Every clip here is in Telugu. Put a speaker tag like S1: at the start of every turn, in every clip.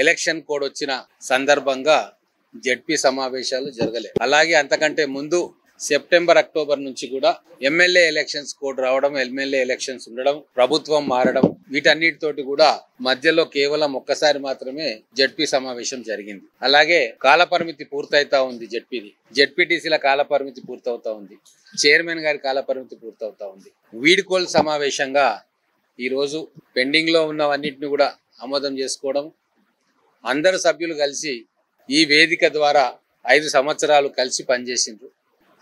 S1: ఎలక్షన్ కోడ్ వచ్చిన సందర్భంగా జెడ్పీ సమావేశాలు జరగలేదు. అలాగే అంతకంటే ముందు సెప్టెంబర్ అక్టోబర్ నుంచి కూడా ఎమ్మెల్యే ఎలక్షన్స్ కోడ్ రావడం, ఎమ్మెల్యే ఎలక్షన్స్ ఉండడం, ప్రభుత్వం మారడం, వీటన్నిటితోటి కూడా మధ్యలో కేవలం ఒక్కసారి మాత్రమే జెడ్పీ సమావేశం జరిగింది. అలాగే కాలపరిమితి పూర్తవుతా ఉంది. జెడ్పీటీసీల కాలపరిమితి పూర్తవుతా ఉంది. చైర్మన్ గారి కాలపరిమితి పూర్తవుతా ఉంది. వీడ్కోలు సమావేశంగా ఈరోజు పెండింగ్ లో ఉన్నవన్నింటిని కూడా ఆమోదం చేసుకోవడం, అందరు సభ్యులు కలిసి ఈ వేదిక ద్వారా 5 సంవత్సరాలు కలిసి పనిచేసిండ్రు.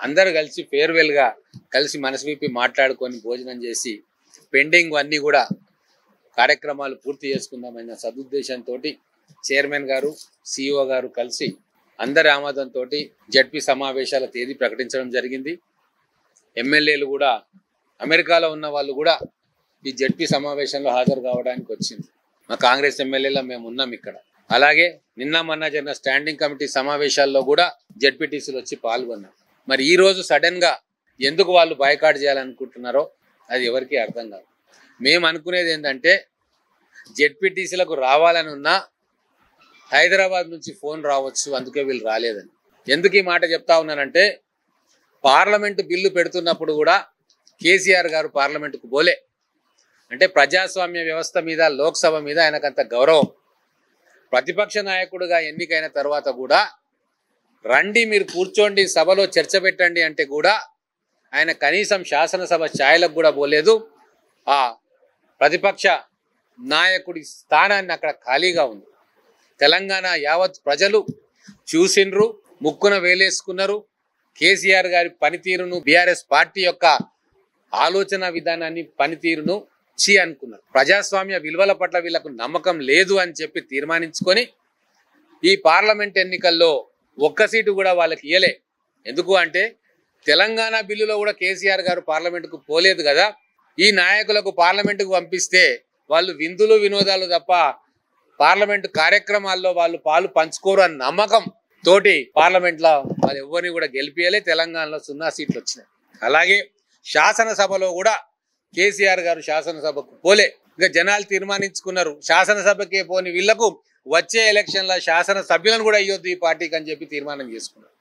S1: అందరూ కలిసి ఫేర్వెల్ గా కలిసి మనసు విప్పి మాట్లాడుకొని భోజనం చేసి పెండింగ్ అన్ని కూడా కార్యక్రమాలు పూర్తి చేసుకుందామన్న సదుద్దేశంతో చైర్మన్ గారు, సిఇఓ గారు కలిసి అందరి ఆమోదంతో జెడ్పీ సమావేశాల తేదీ ప్రకటించడం జరిగింది. ఎమ్మెల్యేలు కూడా, అమెరికాలో ఉన్న వాళ్ళు కూడా ఈ జెడ్పీ సమావేశంలో హాజరు కావడానికి వచ్చింది. మా కాంగ్రెస్ ఎమ్మెల్యేలో మేము ఉన్నాం ఇక్కడ. అలాగే నిన్న మొన్న జరిగిన స్టాండింగ్ కమిటీ సమావేశాల్లో కూడా జెడ్పీటీసీలు వచ్చి పాల్గొన్నారు. మరి ఈ రోజు సడన్ గా ఎందుకు వాళ్ళు బాయ్కాట్ చేయాలనుకుంటున్నారో అది ఎవరికి అర్థం కాదు. మేము అనుకునేది ఏంటంటే జెడ్పీటీసీలకు రావాలని ఉన్నా హైదరాబాద్ నుంచి ఫోన్ రావచ్చు, అందుకే వీళ్ళు రాలేదని. ఎందుకు ఈ మాట చెప్తా ఉన్నానంటే పార్లమెంటు బిల్లు పెడుతున్నప్పుడు కూడా కేసీఆర్ గారు పార్లమెంటుకు పోలే. అంటే ప్రజాస్వామ్య వ్యవస్థ మీద, లోక్సభ మీద ఆయనకంత గౌరవం. ప్రతిపక్ష నాయకుడిగా ఎన్నికైన తర్వాత కూడా రండి మీరు కూర్చోండి, సభలో చర్చ పెట్టండి అంటే కూడా ఆయన కనీసం శాసనసభ ఛాయలకు కూడా పోలేదు. ఆ ప్రతిపక్ష నాయకుడి స్థానాన్ని అక్కడ ఖాళీగా ఉంది. తెలంగాణ యావత్ ప్రజలు చూసిండ్రు, ముక్కున వేలేసుకున్నారు. కేసీఆర్ గారి పనితీరును, బీఆర్ఎస్ పార్టీ యొక్క ఆలోచన విధానాన్ని, పనితీరును అనుకున్నారు. ప్రజాస్వామ్య విలువల పట్ల వీళ్ళకు నమ్మకం లేదు అని చెప్పి తీర్మానించుకొని ఈ పార్లమెంట్ ఎన్నికల్లో ఒక్క సీటు కూడా వాళ్ళకి ఇయ్యలే. ఎందుకు అంటే తెలంగాణ బిల్లులో కూడా కేసీఆర్ గారు పార్లమెంటుకు పోలేదు కదా. ఈ నాయకులకు పార్లమెంటుకు పంపిస్తే వాళ్ళు విందులు వినోదాలు తప్ప పార్లమెంటు కార్యక్రమాల్లో వాళ్ళు పాలు పంచుకోరు అన్న నమ్మకం తోటి పార్లమెంట్లో వాళ్ళు ఎవరిని కూడా గెలిపియలే. తెలంగాణలో 0 సీట్లు వచ్చినాయి. అలాగే శాసనసభలో కూడా కేసీఆర్ గారు శాసనసభకు పోలే. ఇంకా జనాలు తీర్మానించుకున్నారు శాసనసభకే పోని వీళ్లకు వచ్చే ఎలక్షన్ల శాసనసభ్యులను కూడా ఇవ్వద్దు ఈ పార్టీకి అని చెప్పి తీర్మానం చేసుకున్నారు.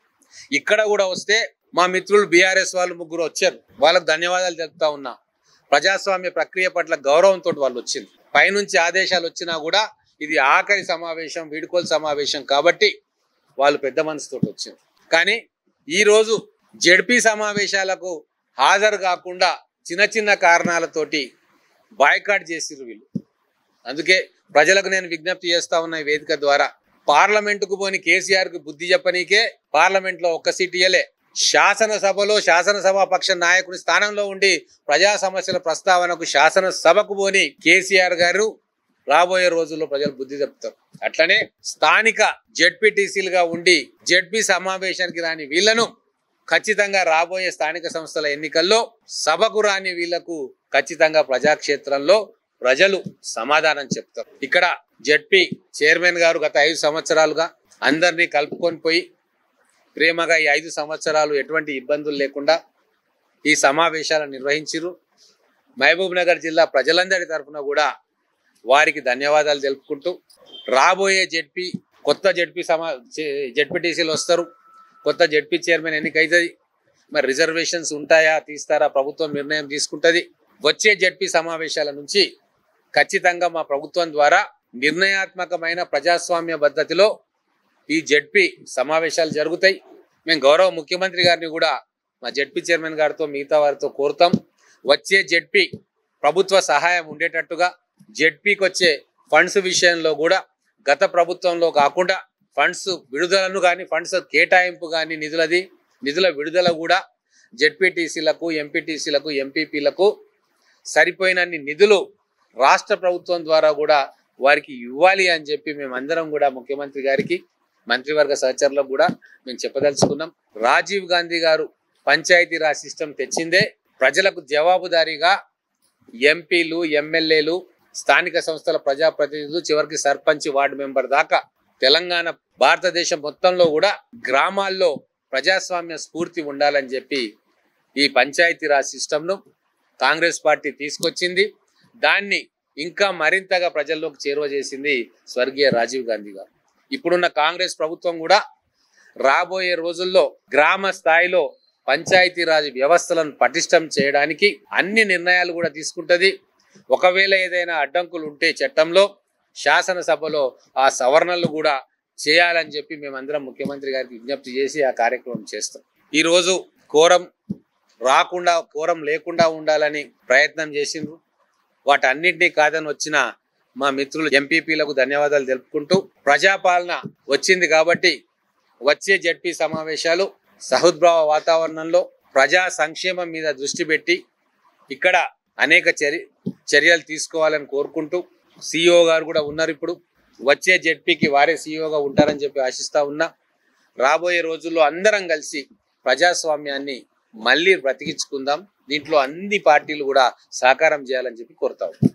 S1: ఇక్కడ కూడా వస్తే మా మిత్రులు బీఆర్ఎస్ వాళ్ళు 3 వచ్చారు. వాళ్ళకు ధన్యవాదాలు తెలుపుతా ఉన్నా. ప్రజాస్వామ్య ప్రక్రియ పట్ల గౌరవంతో వాళ్ళు వచ్చింది. పైనుంచి ఆదేశాలు వచ్చినా కూడా ఇది ఆఖరి సమావేశం, వీడ్కోలు సమావేశం కాబట్టి వాళ్ళు పెద్ద మనసుతో వచ్చింది. కానీ ఈరోజు జెడ్పీ సమావేశాలకు హాజరు కాకుండా చిన్న చిన్న కారణాలతోటి బాయ్కాట్ చేసిర్రు వీళ్ళు. అందుకే ప్రజలకు నేను విజ్ఞప్తి చేస్తా ఉన్నా ఈ వేదిక ద్వారా, పార్లమెంటుకు పోని కేసీఆర్ కు బుద్ధి చెప్పనీకే పార్లమెంట్లో 1 సీటు ఇయ్యలే. శాసనసభలో శాసనసభాపక్ష నాయకుని స్థానంలో ఉండి ప్రజా సమస్యల ప్రస్తావనకు శాసనసభకు పోని కేసీఆర్ గారు రాబోయే రోజుల్లో ప్రజలు బుద్ధి చెప్తారు. అట్లనే స్థానిక జెడ్పీటీసీలుగా ఉండి జెడ్పీ సమావేశానికి రాని వీళ్లను ఖచ్చితంగా రాబోయే స్థానిక సంస్థల ఎన్నికల్లో సభకు రాని వీళ్లకు ఖచ్చితంగా ప్రజాక్షేత్రంలో ప్రజలు సమాధానం చెప్తారు. ఇక్కడ జెడ్పీ చైర్మన్ గారు గత 5 సంవత్సరాలుగా అందరినీ కలుపుకొని పోయి ప్రేమగా ఈ 5 సంవత్సరాలు ఎటువంటి ఇబ్బందులు లేకుండా ఈ సమావేశాలను నిర్వహించారు. మహబూబ్ నగర్ జిల్లా ప్రజలందరి తరఫున కూడా వారికి ధన్యవాదాలు తెలుపుకుంటూ రాబోయే కొత్త జెడ్పీటీసీలు వస్తారు, కొత్త జెడ్పీ చైర్మన్ ఎన్నికైతుంది. మరి రిజర్వేషన్స్ ఉంటాయా, తీస్తారా, ప్రభుత్వం నిర్ణయం తీసుకుంటుంది. వచ్చే జెడ్పీ సమావేశాల నుంచి ఖచ్చితంగా మా ప్రభుత్వం ద్వారా నిర్ణయాత్మకమైన ప్రజాస్వామ్య పద్ధతిలో ఈ జెడ్పీ సమావేశాలు జరుగుతాయి. మేము గౌరవ ముఖ్యమంత్రి గారిని కూడా మా జెడ్పీ చైర్మన్ గారితో మిగతా వారితో కోరుతాం. వచ్చే జెడ్పీ ప్రభుత్వ సహాయం ఉండేటట్టుగా, జెడ్పీకి వచ్చే ఫండ్స్ విషయంలో కూడా గత ప్రభుత్వంలో కాకుండా ఫండ్స్ విడుదలను కానీ, ఫండ్స్ కేటాయింపు కానీ, నిధుల విడుదల కూడా జెడ్పీటీసీలకు, ఎంపీటీసీలకు, ఎంపీపీలకు సరిపోయినన్ని నిధులు రాష్ట్ర ప్రభుత్వం ద్వారా కూడా వారికి ఇవ్వాలి అని చెప్పి మేమందరం కూడా ముఖ్యమంత్రి గారికి, మంత్రివర్గ సహచరులకు కూడా మేము చెప్పదలుచుకున్నాం. రాజీవ్ గాంధీ గారు పంచాయతీరాజ్ సిస్టమ్ తెచ్చిందే ప్రజలకు జవాబుదారీగా ఎంపీలు, ఎమ్మెల్యేలు, స్థానిక సంస్థల ప్రజాప్రతినిధులు, చివరికి సర్పంచ్, వార్డు మెంబర్ దాకా తెలంగాణ భారతదేశం మొత్తంలో కూడా గ్రామాల్లో ప్రజాస్వామ్య స్ఫూర్తి ఉండాలని చెప్పి ఈ పంచాయతీరాజ్ సిస్టమ్ను కాంగ్రెస్ పార్టీ తీసుకొచ్చింది. దాన్ని ఇంకా మరింతగా ప్రజల్లోకి చేరువ చేసింది స్వర్గీయ రాజీవ్ గాంధీ గారు. ఇప్పుడున్న కాంగ్రెస్ ప్రభుత్వం కూడా రాబోయే రోజుల్లో గ్రామ స్థాయిలో పంచాయతీరాజ్ వ్యవస్థలను పటిష్టం చేయడానికి అన్ని నిర్ణయాలు కూడా తీసుకుంటది. ఒకవేళ ఏదైనా అడ్డంకులు ఉంటే చట్టంలో, శాసనసభలో ఆ సవరణలు కూడా చేయాలని చెప్పి మేమందరం ముఖ్యమంత్రి గారికి విజ్ఞప్తి చేసి ఆ కార్యక్రమం చేస్తాం. ఈరోజు కోరం లేకుండా ఉండాలని ప్రయత్నం చేసిండ్రు. వాటన్నింటినీ కాదని వచ్చిన మా మిత్రులు ఎంపీపీలకు ధన్యవాదాలు తెలుపుకుంటూ, ప్రజాపాలన వచ్చింది కాబట్టి వచ్చే జడ్పీ సమావేశాలు సహృద్భావ వాతావరణంలో ప్రజా సంక్షేమం మీద దృష్టి పెట్టి ఇక్కడ అనేక చర్యలు తీసుకోవాలని కోరుకుంటూ, సిఇఓ గారు కూడా ఉన్నారు. ఇప్పుడు వచ్చే జడ్పీకి వారే సిఇఓగా ఉంటారని చెప్పి ఆశిస్తా ఉన్నా. రాబోయే రోజుల్లో అందరం కలిసి ప్రజాస్వామ్యాన్ని మళ్ళీ బ్రతికించుకుందాం. దీంట్లో అన్ని పార్టీలు కూడా సహకారం చేయాలని చెప్పి కోరుతా ఉన్నాం.